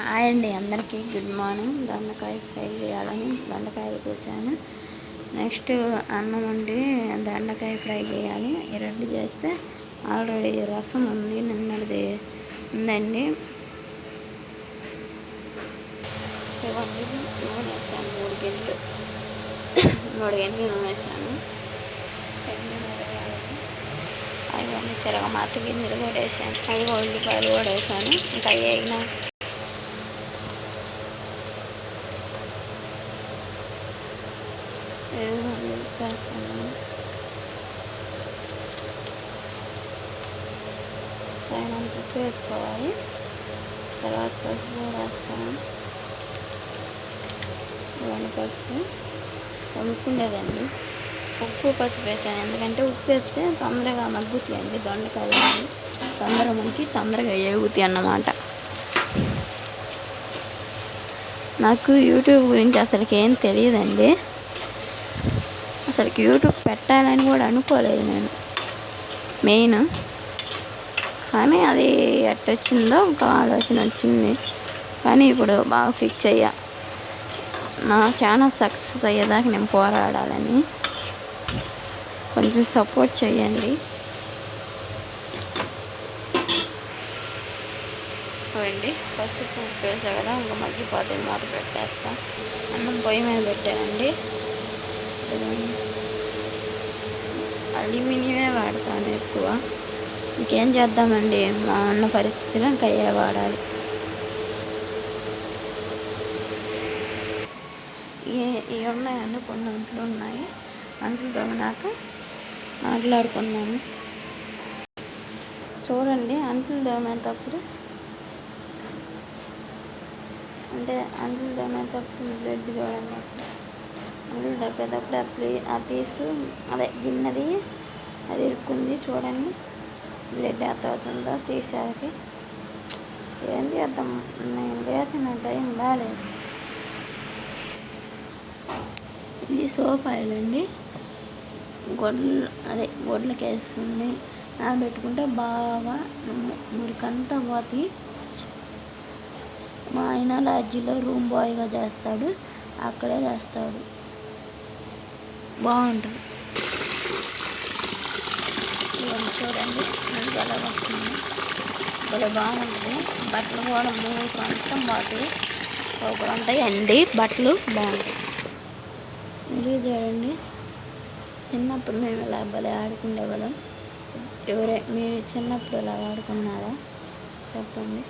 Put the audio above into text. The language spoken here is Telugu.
హాయ్ అండి, అందరికీ గుడ్ మార్నింగ్. దొండకాయ ఫ్రై చేయాలని దొండకాయలు కోసాను. నెక్స్ట్ అన్నం వండి దొండకాయ ఫ్రై చేయాలి. ఈ రెండు చేస్తే ఆల్రెడీ రసం ఉంది, నిన్నటిది ఉందండి. ఇవ్వండి, నూనె వేసాను 3 గంటలు 3 గంటలు నూనె వేసాను. అవన్నీ తిరగమాత గింజలు కూడా వేసాను. అవి ఉల్లిపాయలు కూడా వేసాను. ఇంకా వేగిన వేస్తాను. పైన ఉప్పు వేసుకోవాలి. తర్వాత పసుపు కూడా వేస్తాను. ఇవన్నీ పసుపు వండుకునేదండి. ఉప్పు పసుపు వేసాను, ఎందుకంటే ఉప్పు వేస్తే తొందరగా మగ్గుతాయండి. దొండకాయలు తొందరగా మనకి తొందరగా ఏగుతాయి అన్నమాట. నాకు యూట్యూబ్ గురించి అసలుకి ఏం తెలియదండి. అసలుకి యూట్యూబ్ పెట్టాలని కూడా అనుకోలేదు నేను మెయిన్. కానీ అది ఎట్టొచ్చిందో ఒక ఆలోచన వచ్చింది. కానీ ఇప్పుడు బాగా ఫిక్స్ అయ్యా, నా ఛానల్ సక్సెస్ అయ్యేదాకా నేను పోరాడాలని. కొంచెం సపోర్ట్ చేయండి. చూడండి, పసుపు ఉప్పు వేసా కదా, ఇంకా మగ్గిపోతే మూత పెట్టేస్తా. అన్నం పొయ్యి మీద పెట్టానండి. అల్యూమినియమే వాడతాను ఎక్కువ. ఇంకేం చేద్దామండి, మా ఉన్న పరిస్థితిలో ఇంకా అయ్యే వాడాలి. ఇవి ఉన్నాయండి, కొన్ని అంట్లు ఉన్నాయి. అంట్లు తోమినాక మాట్లాడుకున్నాము. చూడండి, అంట్లు తోమేటప్పుడు బ్లడ్ చూడండి. అంట్లు తప్పేటప్పుడు ఆ పీసు అదే గిన్నెది అది ఇరుక్కుంది చూడండి. బ్లడ్ ఎంత అవుతుందో తీసేది. ఏం చేద్దాం, నేను వేసిన టైం బాగాలేదు. ఇది సోప్ ఆయిల్ అండి. గొడ్లకి వేసుకుని నానబెట్టుకుంటే బాగా మురికంతా పోతాయి. మా ఆయన లాడ్జిలో రూమ్ బాయ్గా చేస్తాడు, అక్కడే చేస్తాడు. బాగుంటుంది. ఇవన్నీ చూడండి, మనకి ఎలా వస్తుంది, భలే బాగుంటుంది. బట్టలు కూడా 3 ప్రాంతం పోతాయి, సూపర్ ఉంటాయి అండి. బట్టలు బాగుంటాయి. మీరు చూడండి, చిన్నప్పుడు మేము ఇలా భలే ఆడుకునే వాళ్ళం. మీరు చిన్నప్పుడు ఇలా ఆడుకున్నారా చెప్పండి.